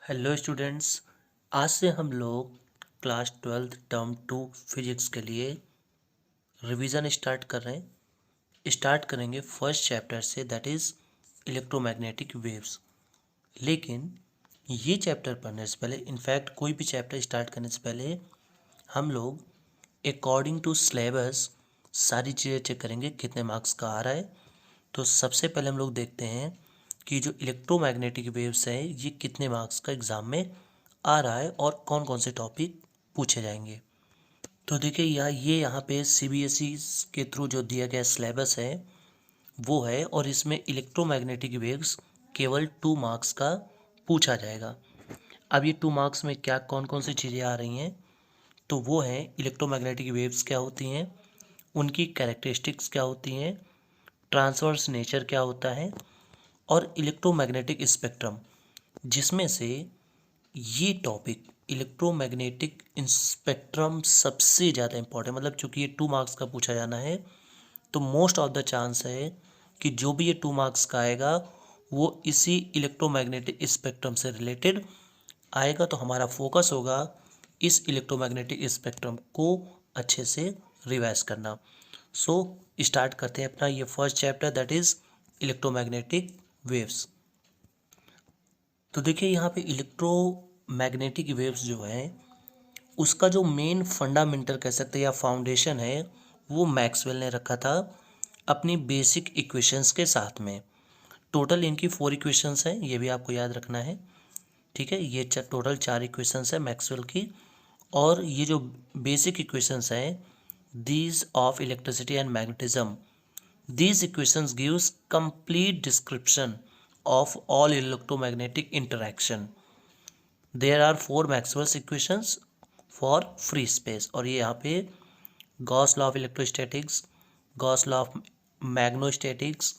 Hello students. आज से हम लोग क्लास 12 टर्म 2 फिजिक्स के लिए रिवीजन स्टार्ट कर रहे हैं। स्टार्ट करेंगे फर्स्ट चैप्टर से, दैट इज़ इलेक्ट्रोमैग्नेटिक वेव्स। लेकिन ये चैप्टर पढ़ने से पहले, इनफैक्ट कोई भी चैप्टर स्टार्ट करने से पहले, हम लोग अकॉर्डिंग टू सिलेबस सारी चीज़ें चेक करेंगे कितने मार्क्स का आ रहा है। तो सबसे पहले हम लोग देखते हैं कि जो इलेक्ट्रोमैग्नेटिक वेव्स है ये कितने मार्क्स का एग्ज़ाम में आ रहा है और कौन कौन से टॉपिक पूछे जाएंगे। तो देखिए ये यहाँ पे सीबीएसई के थ्रू जो दिया गया सिलेबस है वो है, और इसमें इलेक्ट्रोमैग्नेटिक वेव्स केवल 2 मार्क्स का पूछा जाएगा। अब ये 2 मार्क्स में क्या कौन कौन सी चीज़ें आ रही हैं, तो वो है इलेक्ट्रोमैग्नेटिक वेव्स क्या होती हैं, उनकी कैरेक्टरिस्टिक्स क्या होती हैं, ट्रांसवर्स नेचर क्या होता है, और इलेक्ट्रोमैग्नेटिक स्पेक्ट्रम, जिसमें से ये टॉपिक इलेक्ट्रोमैग्नेटिक स्पेक्ट्रम सबसे ज़्यादा इम्पोर्टेंट, मतलब चूंकि ये 2 मार्क्स का पूछा जाना है तो मोस्ट ऑफ द चांस है कि जो भी ये 2 मार्क्स का आएगा वो इसी इलेक्ट्रोमैग्नेटिक स्पेक्ट्रम से रिलेटेड आएगा। तो हमारा फोकस होगा इस इलेक्ट्रोमैग्नेटिक स्पेक्ट्रम को अच्छे से रिवाइज करना। सो स्टार्ट करते हैं अपना ये first chapter, that is electromagnetic waves. तो देखिए यहाँ पे इलेक्ट्रोमैग्नेटिक वेव्स जो है उसका जो मेन फंडामेंटल कह सकते हैं या फाउंडेशन है वो मैक्सवेल ने रखा था अपनी बेसिक इक्वेशंस के साथ में। टोटल इनकी 4 इक्वेशंस हैं, ये भी आपको याद रखना है। ठीक है, ये टोटल 4 इक्वेशंस है मैक्सवेल की। और ये जो बेसिक इक्वेशंस हैं, these of electricity and magnetism, these equations gives complete description of all electromagnetic interaction. There are 4 Maxwell's equations for free space, और ये यहाँ पे Gauss law of electrostatics, Gauss law of magnetostatics,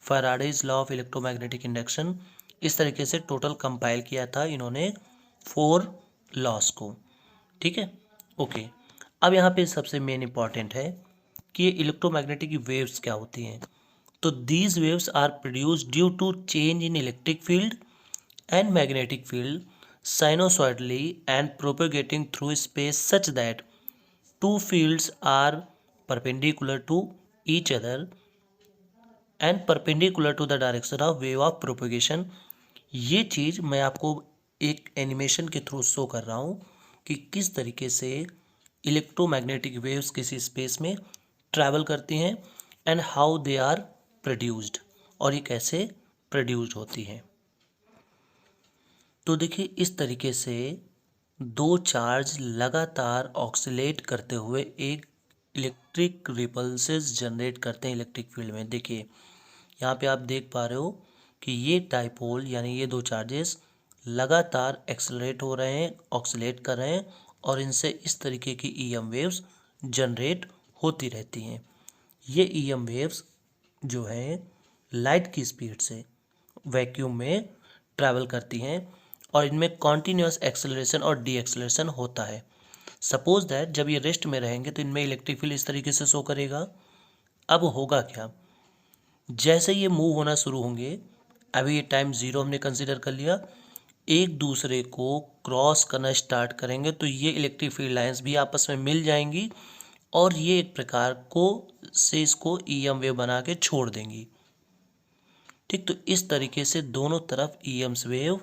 Faraday's law of electromagnetic induction, इस तरीके से total compile किया था इन्होंने 4 लॉस को। ठीक है, ओके। अब यहाँ पे सबसे मेन इंपॉर्टेंट है कि ये इलेक्ट्रोमैग्नेटिक वेव्स क्या होती हैं। तो these waves are produced due to change in electric field and magnetic field sinusoidally and propagating through space such that two fields are perpendicular to each other and perpendicular to the direction of wave of propagation। ये चीज़ मैं आपको एक animation के through show कर रहा हूँ कि किस तरीके से इलेक्ट्रोमैग्नेटिक वेव्स किसी स्पेस में ट्रैवल करती हैं and how they are produced, और ये कैसे प्रोड्यूस्ड होती हैं। तो देखिए इस तरीके से दो चार्ज लगातार ऑक्सीलेट करते हुए एक इलेक्ट्रिक रिपल्सेस जनरेट करते हैं इलेक्ट्रिक फील्ड में। देखिए यहाँ पे आप देख पा रहे हो कि ये डाइपोल यानी ये दो चार्जेस लगातार एक्सेलरेट हो रहे हैं, ऑक्सीलेट कर रहे हैं, और इनसे इस तरीके की ईएम वेव्स जनरेट होती रहती हैं। ये ईएम वेव्स जो हैं लाइट की स्पीड से वैक्यूम में ट्रैवल करती हैं, और इनमें कॉन्टीन्यूस एक्सेलरेशन और डी एक्सेलरेशन होता है। सपोज दैट जब ये रेस्ट में रहेंगे तो इनमें इलेक्ट्रिक फील्ड इस तरीके से शो करेगा। अब होगा क्या, जैसे ये मूव होना शुरू होंगे, अभी ये टाइम 0 हमने कंसिडर कर लिया, एक दूसरे को क्रॉस करना स्टार्ट करेंगे तो ये इलेक्ट्रिक फील्ड लाइंस भी आपस में मिल जाएंगी और ये एक प्रकार को से इसको ईएम वेव बना के छोड़ देंगी। ठीक, तो इस तरीके से दोनों तरफ ईएम्स वेव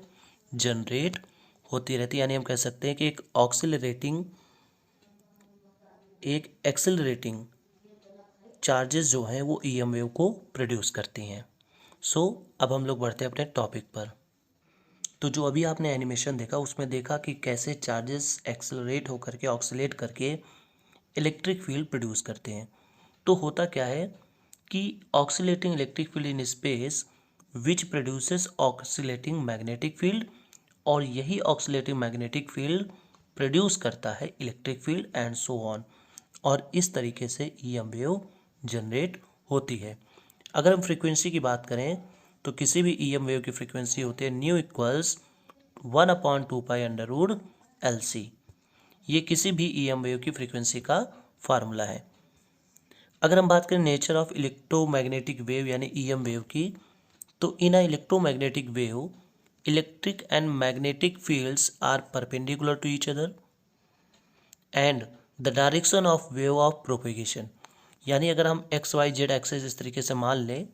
जनरेट होती रहती है, यानी हम कह सकते हैं कि एक एक्सेलरेटिंग चार्जेस जो हैं वो ईएम वेव को प्रोड्यूस करती हैं। सो अब हम लोग बढ़ते हैं अपने टॉपिक पर। तो जो अभी आपने एनिमेशन देखा उसमें देखा कि कैसे चार्जेस एक्सेलरेट होकर के ऑक्सीलेट करके इलेक्ट्रिक फील्ड प्रोड्यूस करते हैं। तो होता क्या है कि oscillating electric field in space which produces oscillating magnetic field, और यही ऑक्सीलेटिंग मैग्नेटिक फील्ड प्रोड्यूस करता है electric field and so on, और इस तरीके से ईएम वेव जनरेट होती है। अगर हम फ्रीक्वेंसी की बात करें तो किसी भी ईएम वेव की फ्रीक्वेंसी होती है न्यू इक्वल्स 1/2π√LC। ये किसी भी ईएम वेव की फ्रीक्वेंसी का फार्मूला है। अगर हम बात करें नेचर ऑफ इलेक्ट्रोमैग्नेटिक वेव यानी ईएम वेव की, तो in a electromagnetic wave electric and magnetic fields are perpendicular to each other and the direction of wave of propagation. यानी अगर हम एक्स वाई जेड एक्सेस इस तरीके से मान लें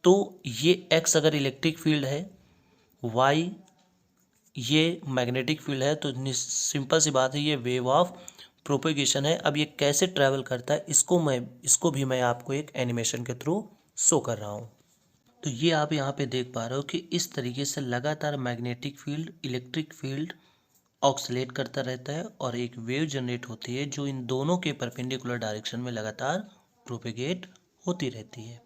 तो ये एक्स अगर इलेक्ट्रिक फील्ड है, वाई ये मैग्नेटिक फील्ड है, तो सिंपल सी बात है ये वेव ऑफ प्रोपेगेशन है। अब ये कैसे ट्रैवल करता है इसको भी मैं आपको एक एनिमेशन के थ्रू शो कर रहा हूँ। तो ये आप यहाँ पे देख पा रहे हो कि इस तरीके से लगातार magnetic field electric field oxalate करता रहता है और एक वेव जनरेट होती है जो इन दोनों के परपेंडिकुलर डायरेक्शन में लगातार प्रोपेगेट होती रहती है।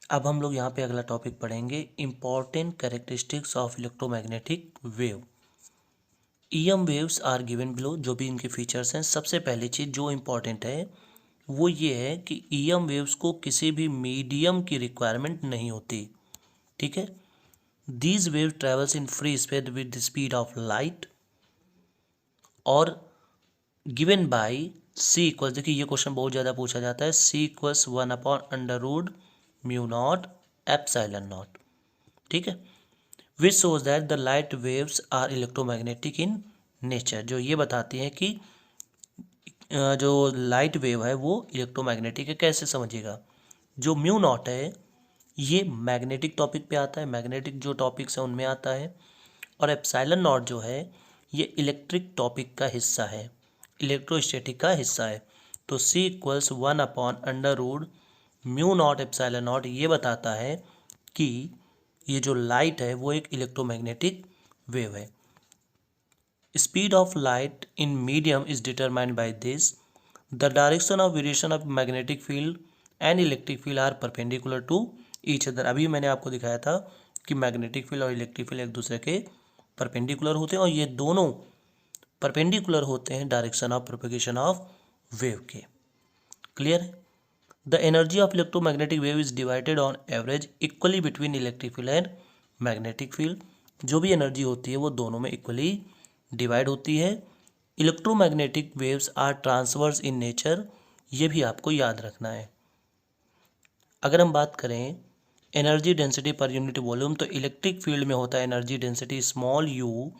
अब हम लोग यहाँ पे अगला टॉपिक पढ़ेंगे, important characteristics of electromagnetic wave. EM waves are given below, जो भी इनके फीचर्स हैं। सबसे पहली चीज़ जो इम्पॉर्टेंट है वो ये है कि ईएम वेव्स को किसी भी मीडियम की रिक्वायरमेंट नहीं होती, ठीक है। These wave travels in free space with the speed of light और गिवन बाई सी इक्वल्स, देखिए ये क्वेश्चन बहुत ज़्यादा पूछा जाता है, सी इक्वल्स 1/√μ0 एप्सिलॉन नॉट, ठीक है, which shows that the light waves are electromagnetic in nature. जो ये बताती है कि जो लाइट वेव है वो इलेक्ट्रोमैग्नेटिक है। कैसे समझिएगा, जो म्यू नॉट है ये मैग्नेटिक टॉपिक पे आता है, मैग्नेटिक जो टॉपिक्स हैं उनमें आता है, और एप्सिलॉन नॉट जो है ये इलेक्ट्रिक टॉपिक का हिस्सा है, इलेक्ट्रोस्टैटिक का हिस्सा है। तो C इक्वल्स 1/√μ0 एप्सिलॉन नॉट ये बताता है कि ये जो लाइट है वो एक इलेक्ट्रोमैग्नेटिक वेव है। Speed of light in medium is determined by this, the direction of variation of magnetic field and electric field are perpendicular to each other. अभी मैंने आपको दिखाया था कि मैग्नेटिक फील्ड और इलेक्ट्रिक फील्ड एक दूसरे के परपेंडिकुलर होते हैं और ये दोनों परपेंडिकुलर होते हैं direction of propagation of wave के। क्लियर है। The energy of electromagnetic wave is divided on average equally between electric field and magnetic field. जो भी एनर्जी होती है वो दोनों में इक्वली डिवाइड होती है। Electromagnetic waves are transverse in nature, ये भी आपको याद रखना है। अगर हम बात करें energy density per unit volume, तो इलेक्ट्रिक फील्ड में होता है energy density small you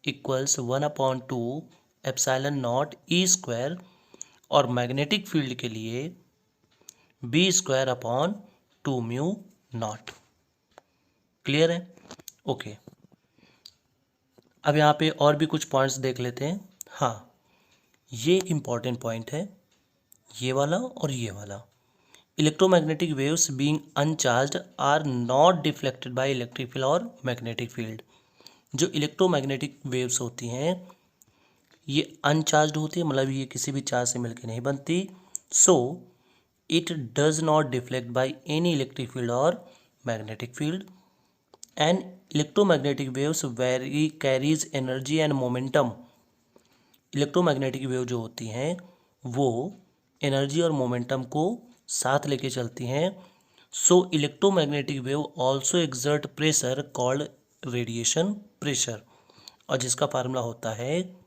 equals 1/2 epsilon not E square, और मैग्नेटिक फील्ड के लिए b²/2μ0। क्लियर है, ओके। अब यहाँ पे और भी कुछ पॉइंट्स देख लेते हैं। हाँ, ये इम्पॉर्टेंट पॉइंट है, ये वाला और ये वाला। Electromagnetic waves being uncharged are not deflected by electric field और मैग्नेटिक फील्ड। जो इलेक्ट्रोमैग्नेटिक वेव्स होती हैं ये अनचार्ज्ड होती है, मतलब ये किसी भी चार्ज से मिलकर नहीं बनती। So it does not deflect by any electric field और magnetic field, and electromagnetic waves very carries energy and momentum. Electromagnetic wave जो होती हैं वो एनर्जी और मोमेंटम को साथ लेके चलती हैं। So electromagnetic wave also exert pressure called radiation pressure, और जिसका फार्मूला होता है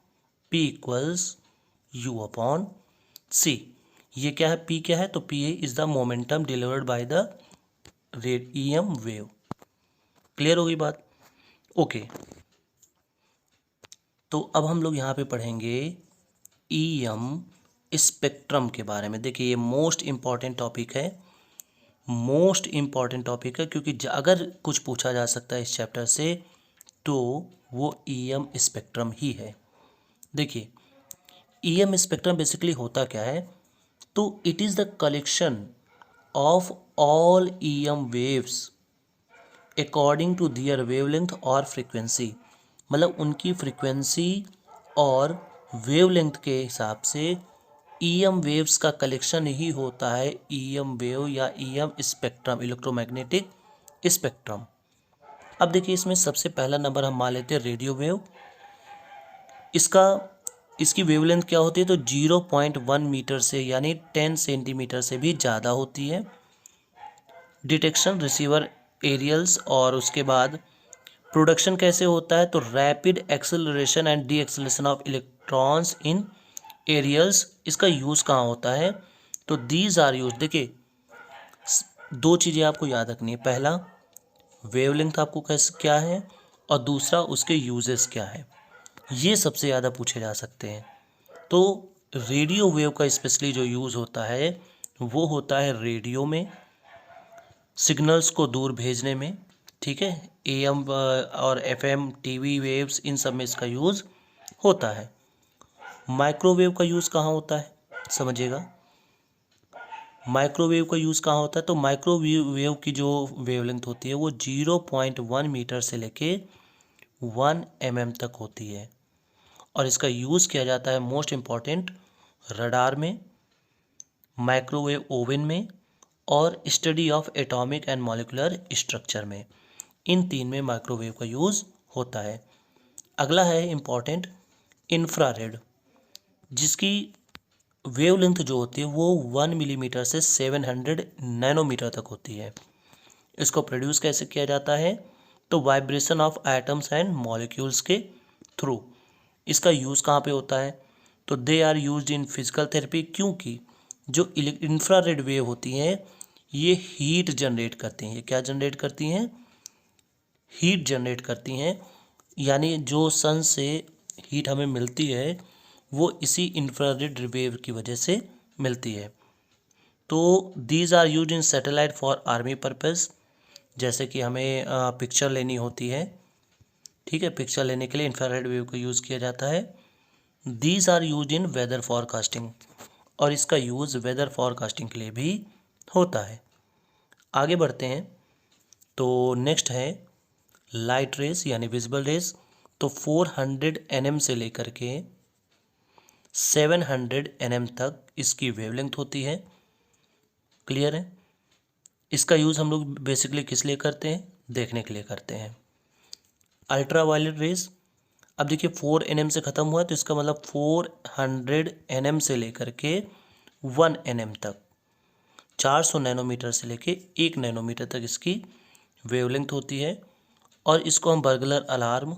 P इक्वल्स U/C। ये क्या है, P क्या है, तो P is the momentum delivered by the EM wave. Clear होगी बात, ओके। तो अब हम लोग यहाँ पे पढ़ेंगे EM स्पेक्ट्रम के बारे में। देखिए ये मोस्ट इम्पॉर्टेंट टॉपिक है, मोस्ट इम्पॉर्टेंट टॉपिक है, क्योंकि अगर कुछ पूछा जा सकता है इस चैप्टर से तो वो EM स्पेक्ट्रम ही है। देखिए EM स्पेक्ट्रम बेसिकली होता क्या है, तो it is the collection of all EM waves according to their wavelength और फ्रीक्वेंसी। मतलब उनकी फ्रीक्वेंसी और वेवलेंथ के हिसाब से EM वेव्स का कलेक्शन ही होता है EM वेव या EM स्पेक्ट्रम, इलेक्ट्रोमैग्नेटिक स्पेक्ट्रम। अब देखिए इसमें सबसे पहला नंबर हम मान लेते हैं रेडियो वेव। इसकी वेवलेंथ क्या होती है, तो 0.1 मीटर से यानी 10 सेंटीमीटर से भी ज़्यादा होती है। डिटेक्शन रिसीवर एरियल्स, और उसके बाद प्रोडक्शन कैसे होता है, तो rapid acceleration and de acceleration of electrons in aerials. इसका यूज़ कहाँ होता है, तो दीज आर यूज, देखिए दो चीज़ें आपको याद रखनी है, पहला वेवलेंथ आपको कैसे क्या है और दूसरा उसके यूजेस क्या है, ये सबसे ज़्यादा पूछे जा सकते हैं। तो रेडियो वेव का स्पेशली जो यूज़ होता है वो होता है रेडियो में, सिग्नल्स को दूर भेजने में, ठीक है, एएम और एफएम, टीवी वेव्स, इन सब में इसका यूज़ होता है। माइक्रोवेव का यूज़ कहाँ होता है समझिएगा, माइक्रोवेव का यूज़ कहाँ होता है, तो माइक्रोवेव की जो वेवलेंथ होती है वो 0.1 मीटर से लेके 1 mm तक होती है और इसका यूज़ किया जाता है मोस्ट इम्पॉर्टेंट रडार में, माइक्रोवेव ओवन में और study of atomic and molecular structure में। इन तीन में माइक्रोवेव का यूज़ होता है। अगला है इम्पॉर्टेंट इंफ्रारेड, जिसकी वेवलेंथ जो होती है वो 1 मिलीमीटर से 700 नैनोमीटर तक होती है। इसको प्रोड्यूस कैसे किया जाता है, तो vibration of atoms and molecules के थ्रू। इसका यूज़ कहाँ पे होता है, तो they are used in physical therapy, क्योंकि जो इंफ्रारेड वेव होती हैं ये हीट जनरेट करती हैं। ये क्या जनरेट करती हैं, हीट जनरेट करती हैं, यानी जो सन से हीट हमें मिलती है वो इसी इंफ्रारेड वेव की वजह से मिलती है। तो these are used in satellite for army purpose, जैसे कि हमें पिक्चर लेनी होती है, ठीक है, पिक्चर लेने के लिए इंफ्रारेड वेव का यूज़ किया जाता है। These are used in weather forecasting, और इसका यूज़ वेदर फॉरकास्टिंग के लिए भी होता है। आगे बढ़ते हैं, तो नेक्स्ट है लाइट रेस यानी विजिबल रेस। तो 400 nm से लेकर के 700 nm तक इसकी वेवलेंथ होती है। क्लियर है। इसका यूज़ हम लोग बेसिकली किस लिए करते हैं, देखने के लिए करते हैं। अल्ट्रा वायलेट रेस, अब देखिए 4 nm से ख़त्म हुआ है तो इसका मतलब 400 nm से लेकर के 1 nm तक, 400 नैनोमीटर से लेके 1 नैनोमीटर तक इसकी वेवलेंथ होती है। और इसको हम burglar alarm,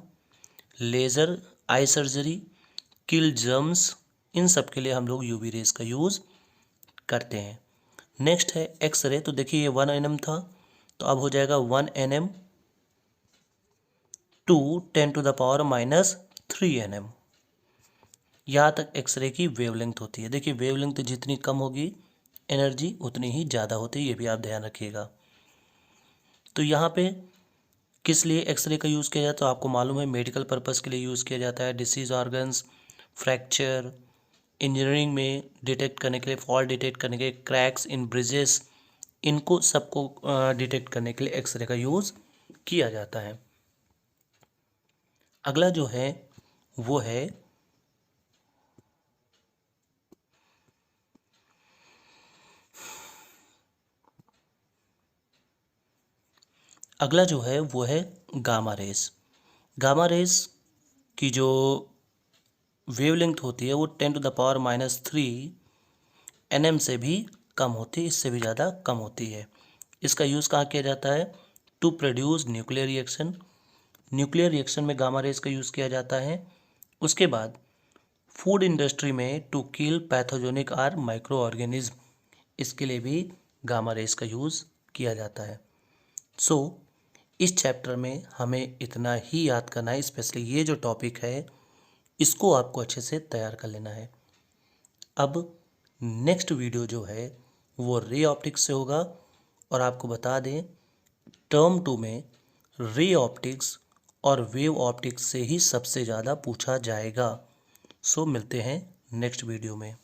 laser, eye surgery, kill germs, इन सब के लिए हम लोग यूवी रेस का यूज़ करते हैं। नेक्स्ट है एक्सरे, तो देखिए ये 1 nm था तो अब हो जाएगा 1 nm टू 10⁻³ nm। यहाँ तक एक्सरे की वेवलेंथ होती है। देखिए वेवलेंथ जितनी कम होगी एनर्जी उतनी ही ज़्यादा होती है, ये भी आप ध्यान रखिएगा। तो यहाँ पे किस लिए एक्सरे का यूज़ किया जाता है, तो आपको मालूम है मेडिकल पर्पज़ के लिए यूज़ किया जाता है। डिसीज़ ऑर्गन्स, फ्रैक्चर, इंजीनियरिंग में डिटेक्ट करने के लिए, फॉल्ट डिटेक्ट करने के लिए, क्रैक्स इन ब्रिजेस, इनको सबको डिटेक्ट करने के लिए एक्सरे का यूज़ किया जाता है। अगला जो है वो है गामा रेस। गामा रेस की जो वेवलेंथ होती है वो 10⁻³ nm से भी कम होती है, इससे भी ज़्यादा कम होती है। इसका यूज़ कहाँ किया जाता है, to produce nuclear reaction. Nuclear reaction में गामा रेस का यूज़ किया जाता है। उसके बाद फूड इंडस्ट्री में to kill pathogenic or microorganism, इसके लिए भी गामा रेस का यूज़ किया जाता है। सो इस चैप्टर में हमें इतना ही याद करना है, स्पेशली ये जो टॉपिक है इसको आपको अच्छे से तैयार कर लेना है। अब नेक्स्ट वीडियो जो है वो रे ऑप्टिक्स से होगा, और आपको बता दें टर्म 2 में रे ऑप्टिक्स और वेव ऑप्टिक्स से ही सबसे ज़्यादा पूछा जाएगा। सो मिलते हैं नेक्स्ट वीडियो में।